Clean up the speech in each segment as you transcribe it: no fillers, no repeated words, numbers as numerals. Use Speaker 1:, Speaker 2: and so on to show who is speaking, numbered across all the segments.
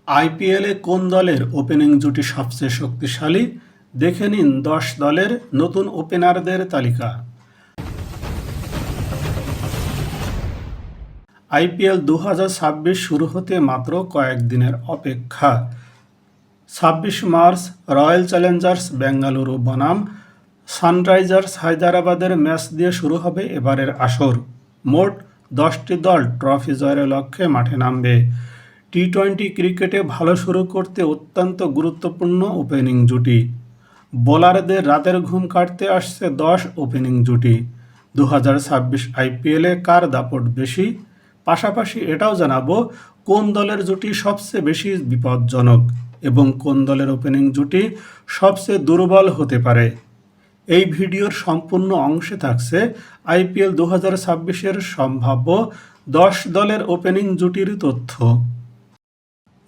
Speaker 1: আইপিএলে কোন দলের ওপেনিং জুটি সবচেয়ে শক্তিশালী? দেখে নিন ১০ দলের নতুন ওপেনারদের তালিকা। আইপিএল ২০২৬ শুরু হতে মাত্র কয়েকদিনের অপেক্ষা। ২৬ মার্চ রয়্যাল চ্যালেঞ্জার্স বেঙ্গালুরু বনাম সানরাইজার্স হায়দরাবাদের ম্যাচ দিয়ে শুরু হবে এবারের আসর। মোট ১০টি দল ট্রফি জয়ের লক্ষ্যে মাঠে নামবে। টি-20 ক্রিকেটে ভালো শুরু করতে অত্যন্ত গুরুত্বপূর্ণ ওপেনিং জুটি। বোলারদের রাতের ঘুম কাটতে আসছে ১০ ওপেনিং জুটি। ২০২৬ আইপিএলে কার দাপট বেশি? পাশাপাশি এটাও জানাবো কোন দলের জুটি সবচেয়ে বেশি বিপজ্জনক এবং কোন দলের ওপেনিং জুটি সবচেয়ে দুর্বল হতে পারে। এই ভিডিওর সম্পূর্ণ অংশে থাকছে আইপিএল ২০২৬-এর সম্ভাব্য ১০ দলের ওপেনিং জুটির তথ্য।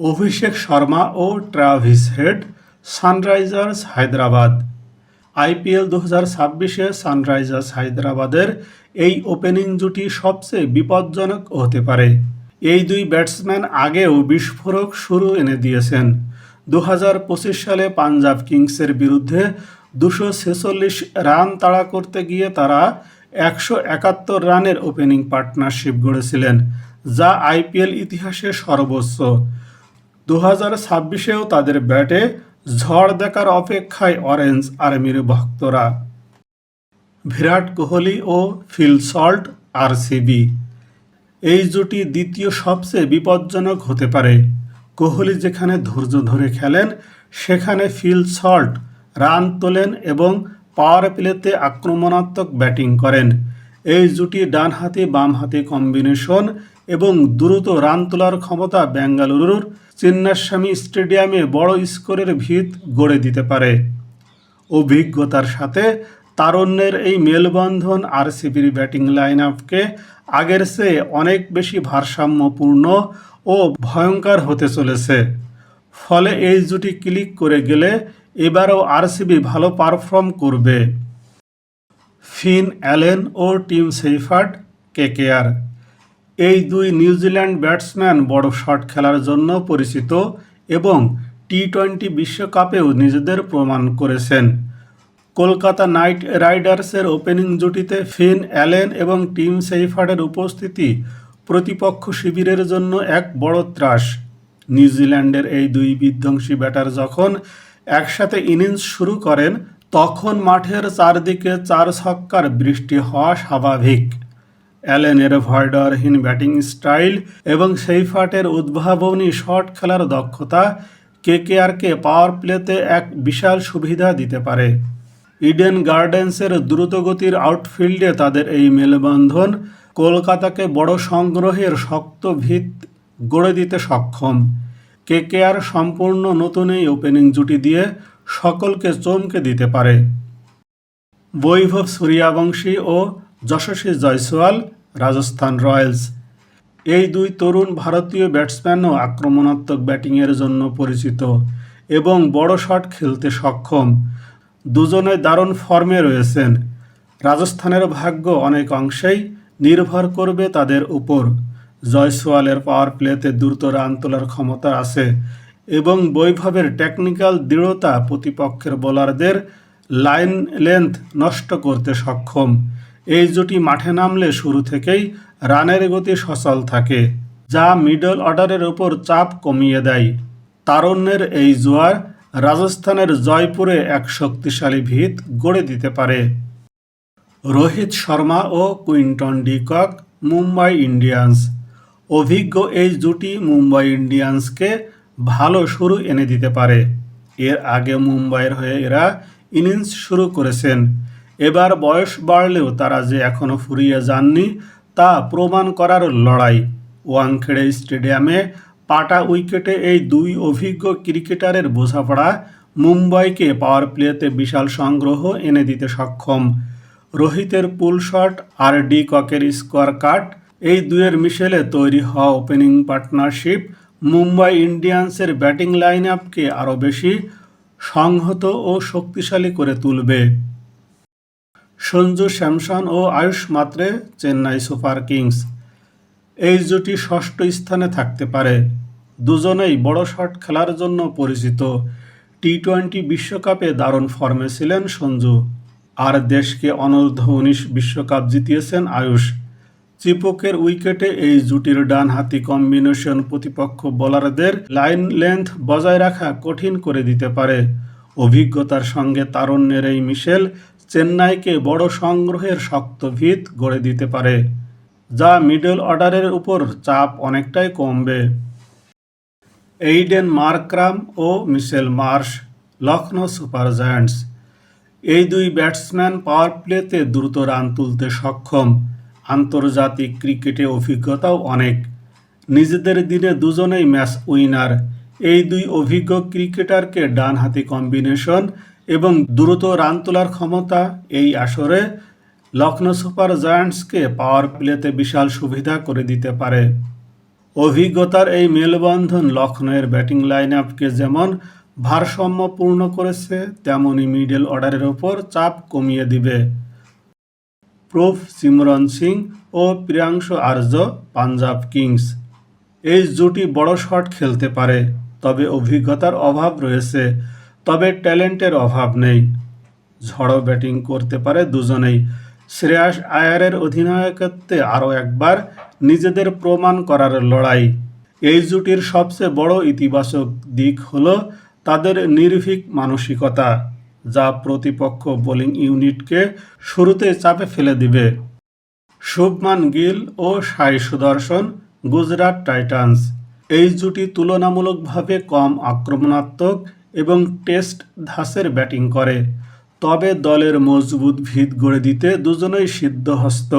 Speaker 1: অভিষেক শর্মা ও Travis Head, Sunrisers Hyderabad. IPL ২০২৬-এ সানরাইজার্স হায়দ্রাবাদের এই ওপেনিং জুটি সবচেয়ে বিপজ্জনক হতে পারে। এই দুই ব্যাটসম্যান আগেও বিস্ফোরক শুরু এনে দিয়েছেন। ২০২৫ সালে পাঞ্জাব কিংসের বিরুদ্ধে ২৪৬ রান তাড়া করতে গিয়ে তারা ১৭১ রানের ওপেনিং পার্টনারশিপ গড়েছিলেন, যা আইপিএল ইতিহাসে সর্বোচ্চ। ২০২৬-এও তাদের ব্যাটে ঝড় দেখার অপেক্ষায় অরেঞ্জ আর্মির ভক্তরা। বিরাট কোহলি ও ফিল সল্ট, আরসিবি। এই জুটি দ্বিতীয় সবচেয়ে বিপজ্জনক হতে পারে। কোহলি যেখানে ধৈর্য ধরে খেলেন, সেখানে ফিল সল্ট রান তোলেন এবং পাওয়ার প্লেতে আক্রমণাত্মক ব্যাটিং করেন। এই জুটি ডানহাতি বামহাতি কম্বিনেশন এবং দ্রুত রান তোলার ক্ষমতা বেঙ্গালুরুর চিন্নাস্বামী স্টেডিয়ামে বড় স্কোরের ভিত গড়ে দিতে পারে। অভিজ্ঞতার সাথে তারুণ্যের এই মেলবন্ধন আরসিবির ব্যাটিং লাইন আপকে আগের চেয়ে অনেক বেশি ভারসাম্যপূর্ণ ও ভয়ঙ্কর হতে চলেছে। ফলে এই জুটি ক্লিক করে গেলে এবারও আরসিবি ভালো পারফর্ম করবে। ফিন অ্যালেন ও টিম সেইফার্ট, কেকেআর। এই দুই নিউজিল্যান্ড ব্যাটসম্যান বড় শট খেলার জন্য পরিচিত এবং টি-20 বিশ্বকাপেও নিজেদের প্রমাণ করেছেন। কলকাতা নাইট রাইডার্সের ওপেনিং জুটিতে ফিন অ্যালেন এবং টিম সেইফার্টের উপস্থিতি প্রতিপক্ষ শিবিরের জন্য এক বড় ত্রাস। নিউজিল্যান্ডের এই দুই বিধ্বংসী ব্যাটার যখন একসাথে ইনিংস শুরু করেন, তখন মাঠের চারদিকে চার ছক্কার বৃষ্টি হওয়া স্বাভাবিক। অ্যালেনের ভয়ডরহীন ব্যাটিং স্টাইল এবং সেইফার্টের উদ্ভাবনী শট খেলার দক্ষতা কেকেআরকে পাওয়ার প্লেতে এক বিশাল সুবিধা দিতে পারে। ইডেন গার্ডেন্সের দ্রুতগতির আউটফিল্ডে তাদের এই মেলবন্ধন কলকাতাকে বড় সংগ্রহের শক্ত ভিত গড়ে দিতে সক্ষম। কেকেআর সম্পূর্ণ নতুন এই ওপেনিং জুটি দিয়ে সকলকে চমকে দিতে পারে। বৈভব সূর্যবংশী ও যশস্বী জয়সওয়াল, রাজস্থান রয়্যালস। এই দুই তরুণ ভারতীয় ব্যাটসম্যানও আক্রমণাত্মক ব্যাটিংয়ের জন্য পরিচিত এবং বড় শট খেলতে সক্ষম। দুজনে দারুণ ফর্মে রয়েছেন। রাজস্থানের ভাগ্য অনেক অংশেই নির্ভর করবে তাদের উপর। জয়সওয়ালের পাওয়ার প্লেতে দ্রুত রান তোলার ক্ষমতা আছে এবং বৈভবের টেকনিক্যাল দৃঢ়তা প্রতিপক্ষের বোলারদের লাইন লেন্থ নষ্ট করতে সক্ষম। এই জুটি মাঠে নামলে শুরু থেকেই রানের গতি সচল থাকে, যা মিডল অর্ডারের উপর চাপ কমিয়ে দেয়। তারুণ্যের এই জোয়ার রাজস্থানের জয়পুরে এক শক্তিশালী ভিত গড়ে দিতে পারে। রোহিত শর্মা ও Quinton de Kock, Mumbai Indians. অভিজ্ঞ এই জুটি মুম্বাই ইন্ডিয়ান্সকে ভালো শুরু এনে দিতে পারে। এর আগে মুম্বাইয়ের হয়ে এরা ইনিংস শুরু করেছেন। এবার বয়স বাড়লেও তারা যে এখনও ফুরিয়ে যাননি তা প্রমাণ করার লড়াই। ওয়াংখেড়ে স্টেডিয়ামে পাটা উইকেটে এই দুই অভিজ্ঞ ক্রিকেটারের বোঝাপড়া মুম্বাইকে পাওয়ার প্লেতে বিশাল সংগ্রহ এনে দিতে সক্ষম। রোহিতের পুল শট আর ডি ককের স্কোয়ার কাট, এই দুয়ের মিশেলে তৈরি হওয়া ওপেনিং পার্টনারশিপ মুম্বাই ইন্ডিয়ান্সের ব্যাটিং লাইন আপকে আরও বেশি সংহত ও শক্তিশালী করে তুলবে। সঞ্জু স্যামসন ও আয়ুষ মাত্রে, চেন্নাই সুপার কিংস। এই জুটি ষষ্ঠ স্থানে থাকতে পারে। দুজনেই বড় শট খেলার জন্য পরিচিত। টি-20 বিশ্বকাপে দারুণ ফর্মে ছিলেন সঞ্জু, আর দেশকে অনূর্ধ্ব-19 বিশ্বকাপ জিতিয়েছেন আয়ুষ। চিপকের উইকেটে এই জুটির ডানহাতি কম্বিনেশন প্রতিপক্ষ বোলারদের লাইন লেন্থ বজায় রাখা কঠিন করে দিতে পারে। অভিজ্ঞতার সঙ্গে তারুণ্যের এই মিশেল চেন্নাইকে বড় সংগ্রহের শক্ত ভিত গড়ে দিতে পারে, যা মিডল অর্ডারের উপর চাপ অনেকটাই কমবে। এইডেন মার্করাম ও মিশেল মার্শ, লখনৌ সুপার জায়ান্টস। এই দুই ব্যাটসম্যান পাওয়ার প্লেতে দ্রুত রান তুলতে সক্ষম, আন্তর্জাতিক ক্রিকেটে অভিজ্ঞতাও অনেক। নিজেদের দিনে দুজনেই ম্যাচ উইনার। এই দুই অভিজ্ঞ ক্রিকেটারকে ডানহাতি কম্বিনেশন এবং দ্রুত রান তোলার ক্ষমতা এই আসরে লখনৌ সুপার জায়ান্টসকে পাওয়ার প্লেতে বিশাল সুবিধা করে দিতে পারে। অভিজ্ঞতার এই মেলবন্ধন লখনৌয়ের ব্যাটিং লাইন আপকে যেমন ভারসাম্যপূর্ণ করেছে, তেমনি মিডল অর্ডারের ওপর চাপ কমিয়ে দিবে। প্রুফ সিমরন সিং ও প্রিয়াংশু আর্য, পাঞ্জাব কিংস। এই জুটি বড় শট খেলতে পারে, তবে অভিজ্ঞতার অভাব রয়েছে, তবে ট্যালেন্টের অভাব নেই। ঝড়ো ব্যাটিং করতে পারে দুজনেই। শ্রেয়াস আয়ারের অধিনায়কত্বে আরও একবার নিজেদের প্রমাণ করার লড়াই। এই জুটির সবচেয়ে বড় ইতিবাচক দিক হল তাদের নির্ভীক মানসিকতা, যা প্রতিপক্ষ বোলিং ইউনিটকে শুরুতে চাপে ফেলে দিবে। শুভমান গিল ও সাই সুদর্শন, গুজরাট টাইটান্স। এই জুটি তুলনামূলকভাবে কম আক্রমণাত্মক এবং টেস্ট ধাঁচের ব্যাটিং করে, তবে দলের মজবুত ভিত গড়ে দিতে দুজনেই সিদ্ধহস্ত।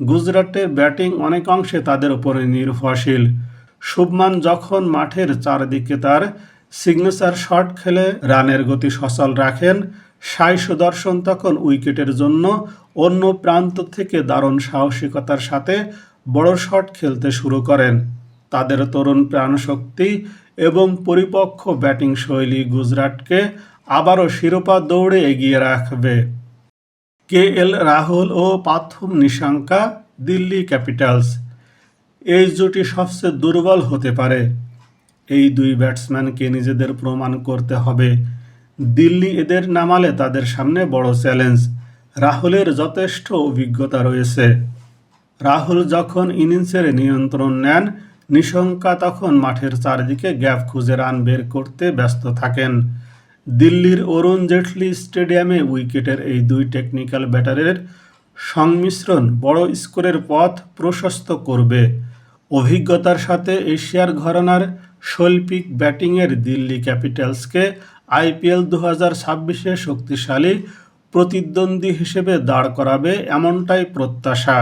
Speaker 1: গুজরাটের ব্যাটিং অনেকাংশে তাদের উপরে নির্ভরশীল। শুভমান যখন মাঠের চারদিকে তার সিগনেচার শট খেলে রানের গতি সচল রাখেন, সাই সুদর্শন তখন উইকেটের জন্য অন্য প্রান্ত থেকে দারুণ সাহসিকতার সাথে বড় শট খেলতে শুরু করেন। তাদের তরুণ প্রাণশক্তি এবং পরিপক্ক ব্যাটিং শৈলী গুজরাটকে আবারও শিরোপা দৌড়ে এগিয়ে রাখবে। কেএল রাহুল ও পাথুম নিশাঙ্কা, দিল্লি ক্যাপিটালস। এই জুটি সবচেয়ে দুর্বল হতে পারে। এই দুই ব্যাটসম্যানকে নিজেদের প্রমাণ করতে হবে। দিল্লি এদের নামালে তাদের সামনে বড় চ্যালেঞ্জ। রাহুলের যথেষ্ট অভিজ্ঞতা রয়েছে। রাহুল যখন ইনিংসের নিয়ন্ত্রণ নেন, নিশঙ্কা তখন মাঠের চারদিকে গ্যাপ খুঁজে রান বের করতে ব্যস্ত থাকেন। দিল্লির অরুণ জেটলি স্টেডিয়ামে উইকেটের এই দুই টেকনিক্যাল ব্যাটারের সংমিশ্রণ বড় স্কোরের পথ প্রশস্ত করবে। অভিজ্ঞতার সাথে এশিয়ার ঘরানার শৈল্পিক ব্যাটিংয়ের দিল্লি ক্যাপিটালসকে আইপিএল 2026-এ শক্তিশালী প্রতিদ্বন্দ্বী হিসেবে দাঁড় করাবে, এমনটাই প্রত্যাশা।